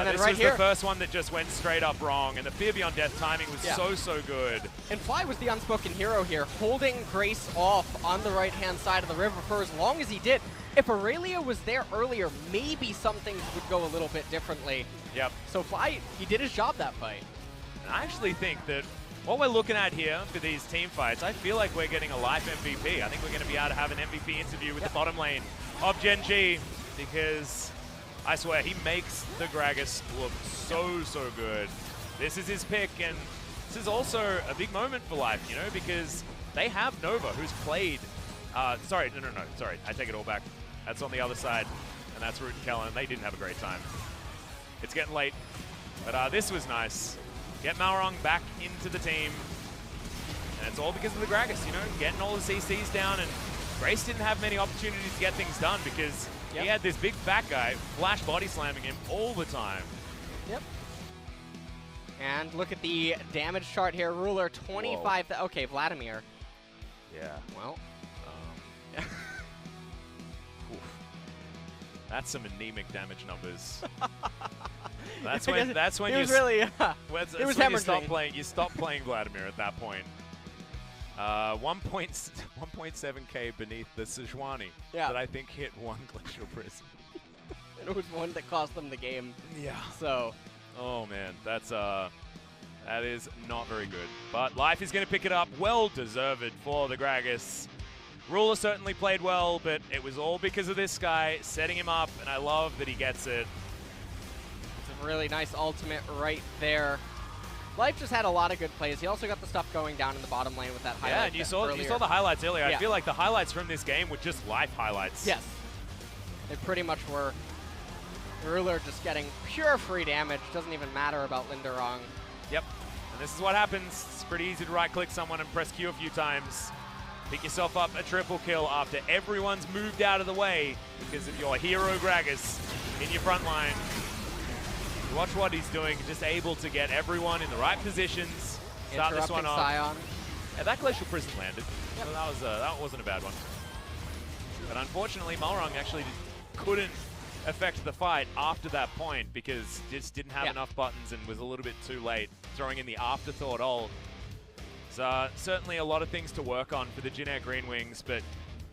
This was the first one that just went straight up wrong, and the Fear Beyond Death timing was so good. And Fly was the unspoken hero here, holding Grace off on the right-hand side of the river for as long as he did. If Aurelia was there earlier, maybe some things would go a little bit differently. Yep. So Fly, he did his job that fight. And I actually think that what we're looking at here for these team fights, I feel like we're getting a live MVP. I think we're going to be able to have an MVP interview with the bottom lane of Gen.G, because I swear, he makes the Gragas look so good. This is his pick, and this is also a big moment for Life, you know, because they have Nova, who's played... sorry, no, I take it all back. That's on the other side, and that's Root and Kellen. They didn't have a great time. It's getting late, but this was nice. Get Malrung back into the team, and it's all because of the Gragas, you know, getting all the CCs down, and Grace didn't have many opportunities to get things done because he had this big fat guy flash body slamming him all the time. Yep. And look at the damage chart here. Ruler 25. Okay, Vladimir. Yeah. Well. That's some anemic damage numbers. That's when you really. It was hemorrhaging. You stop playing Vladimir at that point. 1.7k beneath the Sejuani that I think hit one Glacial Prism. And it was one that cost them the game. Yeah. So. Oh man, that is not very good. But Life is going to pick it up. Well deserved for the Gragas. Ruler certainly played well, but it was all because of this guy setting him up, and I love that he gets it. It's a really nice ultimate right there. Life just had a lot of good plays. He also got the stuff going down in the bottom lane with that highlight. Yeah, and you saw the highlights earlier. Yeah. I feel like the highlights from this game were just Life highlights. Yes, they pretty much were. Ruler just getting pure free damage. Doesn't even matter about Linderong. Yep, and this is what happens. It's pretty easy to right-click someone and press Q a few times. Pick yourself up a triple kill after everyone's moved out of the way because of your hero Gragas in your front line. Watch what he's doing, just able to get everyone in the right positions. Start this one off. Sion. Yeah, that Glacial Prison landed, so that wasn't a bad one. But unfortunately, Malrong actually couldn't affect the fight after that point because just didn't have enough buttons and was a little bit too late, throwing in the afterthought ult. So certainly a lot of things to work on for the Gen.G GreenWings, but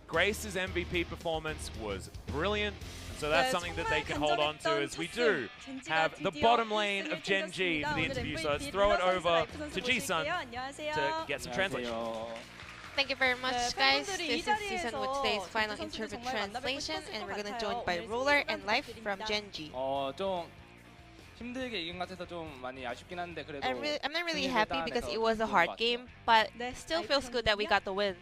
Grace's MVP performance was brilliant. So that's something that they can hold on to, as we do have the bottom lane of Gen.G for the interview. So let's throw it over to G-Sun to get some translation. Thank you very much, guys. This is Season with today's final interview translation, and we're gonna join by Ruler and Life from Gen.G. 좀 힘들게 이긴 것 같아서 좀 많이 아쉽긴 한데 그래도 I'm not really happy because it was a hard game, but still feels good that we got the win.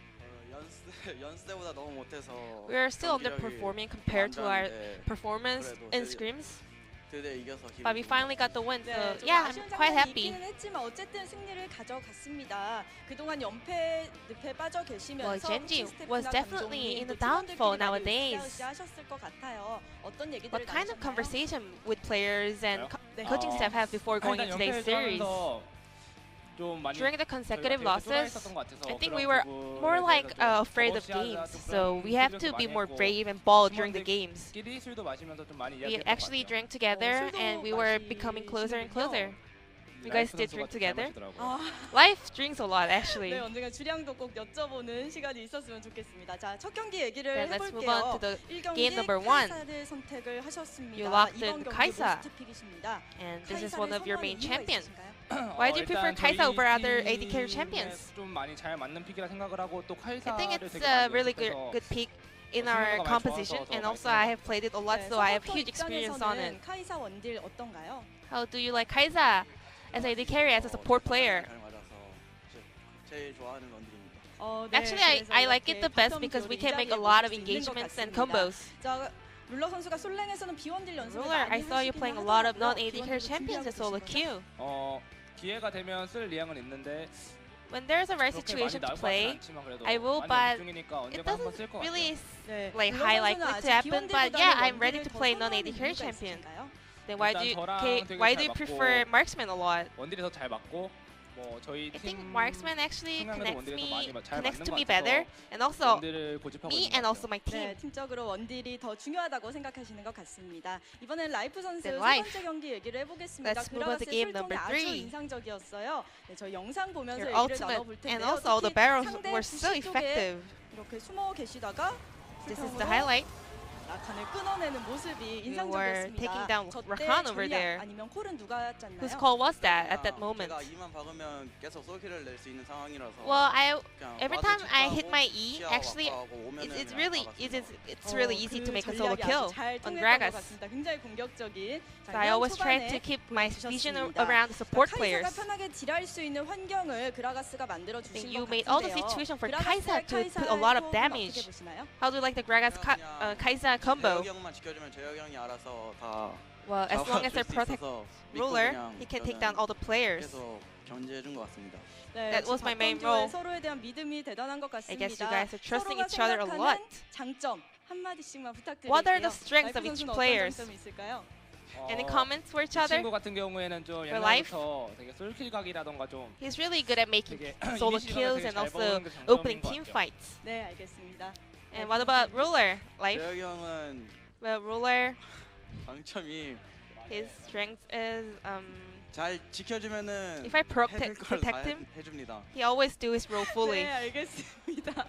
연습 때보다 너무 못해서 We are still underperforming compared to our performance in scrims, but we finally got the win, so yeah, I'm quite happy. 어쨌든 승리를 가져갔습니다. 그동안 연패 늪에 빠져 계시면서 Well, Gen.G was definitely in the downfall nowadays. What kind of conversation would players and coaching staff have before going into today's series? During the consecutive losses, I think we were more like afraid of games, so we have to be more brave and bold during the games. We actually drank together and we were becoming closer and closer. You guys did drink together? Life drinks a lot, actually. 네, 언젠가 주량도 꼭 여쭤보는 시간이 있었으면 좋겠습니다. 자, 첫 경기 얘기를 Then let's move 해볼게요. on to the 1경기 game number 1. 카이사를 선택을 하셨습니다. You locked 이번 in 경기 Kaisa, 로스트픽이십니다. and this is one 카이사를 of your main 선호하는 이유가 champions. 있으신가요? Why do you prefer 일단 Kaisa 저희 over other AD carry champions? 좀 많이 잘 맞는 픽이라 생각을 하고 또 I think 카이사를 it's 되게 a 많이 really good 연습해서 pick in our composition, and also I have played it a lot, 네, so I have 서포터 huge experience on it. 입장에서는 카이사 원딜 어떤가요? How do you like Kaisa as AD carry, as a support player? 잘 맞아서 제일 좋아하는 원딜입니다. 네, Actually, I like it the 이렇게 best 바텀 because we 듀오를 can 이 make a 자리에 lot of 모실 수 있는 것 engagements and 같습니다. combos. 자, 룰러 선수가 솔랭에서는 비원딜 연습을 Ruler, I 많이 saw you 하시긴 playing a lot of 하더라고요. non-AD carry 비원딜도 champions in 준비하고 solo 계신 거죠? queue. 기회가 되면 쓸 의향은 있는데 When there's a right 그렇게 situation 많이 to 나올 것 play, 같진 않지만 그래도 I will, 많이 but 연습 중이니까 it 언젠가 한번 쓸 doesn't 것 really 같아요. 네, like 룰러 high 선수는 likely to 아직 happen, but 비원딜보다는 yeah, I'm ready 원딜을 to 더 play 선호하는 non-AD carry 이유가 champion. 있으신가요? Then why 일단 do you 저랑 되게 why 잘 do you 맞고 prefer marksman a lot? 원딜이 더 잘 맞고 뭐 저희 I think 팀 marksman actually 성향에도 connects 원딜이 더 잘 connects 맞는 to 것 me 같아서 better, and also 원딜을 고집하고 me 있는 and 것 also 같아요. my team. 네, 팀적으로 원딜이 더 중요하다고 생각하시는 것 같습니다. 이번엔 라이프 선수 세 Then Life. 번째 경기 얘기를 해보겠습니다. Let's move on to 그라가스의 game 출동이 number 아주 3. 인상적이었어요. 네, 저희 영상 보면서 Your 얘기를 ultimate 나눠볼 텐데요. and also all the 특히 barrels 상대 were so 부시 쪽에 effective. 이렇게 숨어 계시다가 This is 불탕으로 the highlight. 라칸을 끊어내는 모습이 were 인상적이었습니다. taking down 저때 Rakan over 전략 there. 아니면 콜은 누가 짰나요? Whose call was that at that moment? 제가 2만 박으면 계속 솔킬을 낼 수 있는 상황이라서 Well, 그냥 every 와드 time I 체크하고 hit my E, 시야하고 actually, 압박하고 오면은 it's 그냥 really 막았습니다. it's really easy to make a solo 전략이 kill 아주 잘 on 통했던 것 Gragas. 같습니다. 굉장히 공격적인. 자, So I 이번 always try 초반에 to keep my vision 보여주셨습니다. around the support 카이사가 players. 편하게 딜할 수 있는 환경을 그라가스가 만들어 I 주신 think you 것 made all the 같은데요. situation for 그라가스의 Kaisa to put a lot of 카이사의 damage. 어떻게 보시나요? How do you like the Gragas Kaisa combo? 재혁이 형만 지켜주면 재혁이 형이 알아서 다 Well, as long as 잡아줄 they 수 protect 있어서 믿고 Ruler, 그냥 he can take 저는 down all the players. 계속 견제해준 것 같습니다. 네, That was my main 바텀 role. 서로에 대한 믿음이 대단한 것 I 같습니다. guess you guys are trusting 서로가 each other a lot. 생각하는 장점 한 마디씩만 부탁드릴게요. What are the strengths of 라이프 each 선수는 players? 어떤 장점이 있을까요? Any comments for each 이 other? 친구 같은 경우에는 좀 For Life? 옛날부터 되게 솔킬각이라던가 좀 He's really good at making 되게 solo 이니시티브가 kills 되게 and 잘 also 먹는 게 장점인 opening 것 team 같아요. fights. 네, 알겠습니다. And what about Ruler? Life? 재혁이 형은 Well, Ruler, 장점이 his strength is 잘 지켜주면은 if I 해줄 protect 걸다 him, 해줍니다. he always do his role fully. 네, 알겠습니다.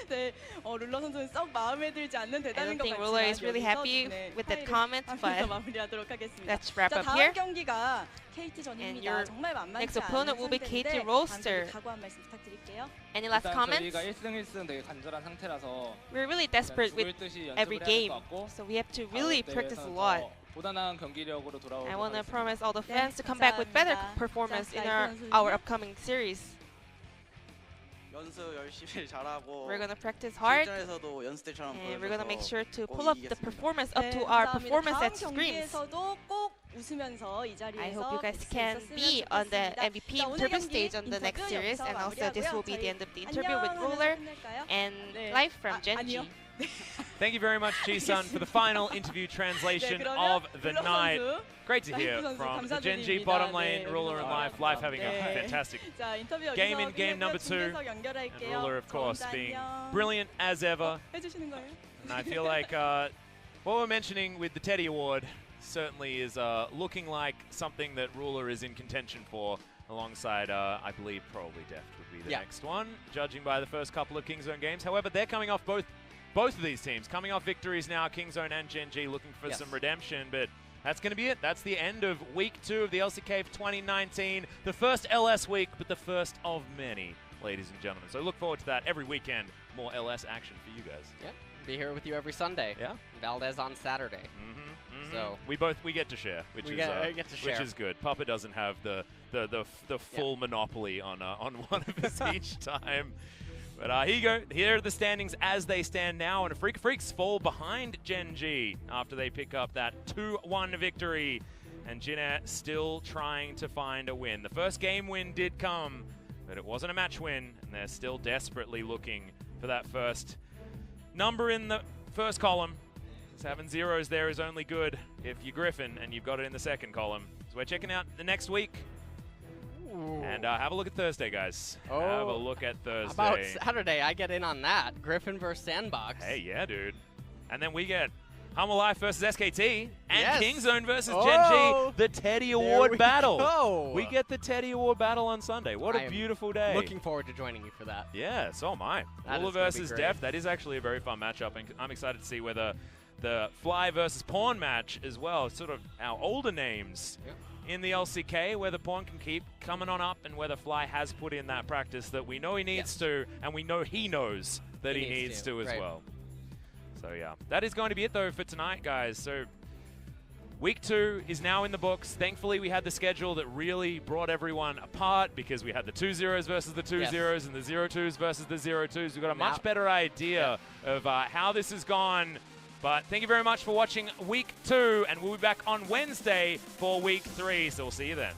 네, 룰러 선수는 썩 마음에 들지 않는 I 대답인 don't 것 think 같지만 Ruler is really 여기서 happy 네, with that 파일을 comment, 하면서 but 마무리하도록 하겠습니다. let's wrap 자, up 다음 here. 경기가 KT전입니다. your 정말 next 만만치 opponent 않은 will be KT 상대인데 Roaster. 각오 한 말씀 부탁드릴게요. Any last 일단 comments? 저희가 1승 1승 되게 간절한 상태라서 We're really desperate with 죽을 듯이 every 연습을 해야 될 game, 것 같고 so we have to really practice a lot. 보다 나은 경기력으로 돌아오도록 I want to 하겠습니다. promise all the fans to come back with better 감사합니다. performance in 자, our upcoming series. 연습 열심히 잘하고 We're gonna practice hard, 실전에서도 연습 때처럼 and we're gonna make 보여줘서 sure to 꼭 pull up the 이기겠습니다. performance up 네, to our 감사합니다. performance 다음 at scrims. 경기에서도 꼭 웃으면서 이 자리에서 I hope you guys 뵐수 can 있었으면 be on the 좋겠습니다. MVP 자, 오늘 interview 경기 stage on the next 인터뷰 series, 여기서 and also this will be the end of the 마무리하고요. interview with 안녕 Ruler 하면서 끝낼까요? and 네. live from Gen.G. 아니요. Thank you very much, Ji-sun, for the final interview translation of the night. Great to hear from the Gen.G bottom lane, Ruler and Life having a fantastic 자, 인터뷰 game 여기서 in game number 끝내고요. 2, 중계석 and 연결할게요. Ruler, of course, 저 혼자 being 안녕. brilliant as ever. 해주시는 거예요? And I feel like what we're mentioning with the Teddy Award certainly is looking like something that Ruler is in contention for, alongside, I believe, probably Deft would be the next one, judging by the first couple of Kingzone games. However, they're coming off both of these teams, coming off victories now, Kingzone and Gen.G looking for some redemption, but that's going to be it. That's the end of week 2 of the LCK for 2019. The first LS week, but the first of many, ladies and gentlemen. So look forward to that every weekend. More LS action for you guys. Yep. Be here with you every Sunday. Yeah. Valdez on Saturday. So we get to share, which is good. Papa doesn't have the full monopoly on one of us each time. But here you go. Here are the standings as they stand now, and Freaks fall behind Gen.G after they pick up that 2-1 victory, and Jinna still trying to find a win. The first game win did come, but it wasn't a match win, and they're still desperately looking for that first number in the first column. 7 zeros there is only good if you're Griffin and you've got it in the second column. So we're checking out the next week. Ooh. And have a look at Thursday, guys. Oh. Have a look at Thursday. How about Saturday? I get in on that. Griffin versus Sandbox. Hey, yeah, dude. And then we get Humble Life versus SKT and Kingzone versus Oh. Gen.G. The Teddy Award battle. Go. We get the Teddy Award battle on Sunday. What a beautiful day. Looking forward to joining you for that. Yeah, so am I. Ruler versus Deft. That is actually a very fun matchup, and I'm excited to see whether the Fly versus Pawn match as well, sort of our older names in the LCK, whether Pawn can keep coming on up and whether Fly has put in that practice that we know he needs to, and we know he knows that he needs to as well. So yeah, that is going to be it though for tonight, guys. So week 2 is now in the books. Thankfully, we had the schedule that really brought everyone apart because we had the 2-0s versus the 2-0s and the 0-2s versus the 0-2s. We've got a much better idea of how this has gone. But thank you very much for watching week 2, and we'll be back on Wednesday for week 3. So we'll see you then.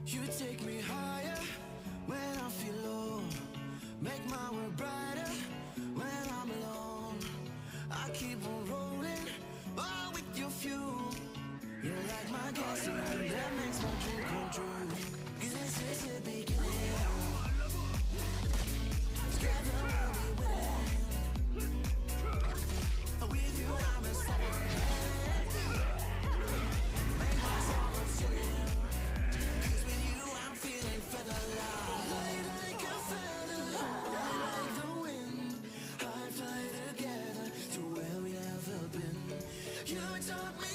You take me higher when I feel low. Make my world brighter when I'm alone. I keep on rolling, all with your fuel. You're like my gasoline that makes my dream come true. This is the beginning. Together we'll be winning. With you I'm a star. Make my song singing. You taught me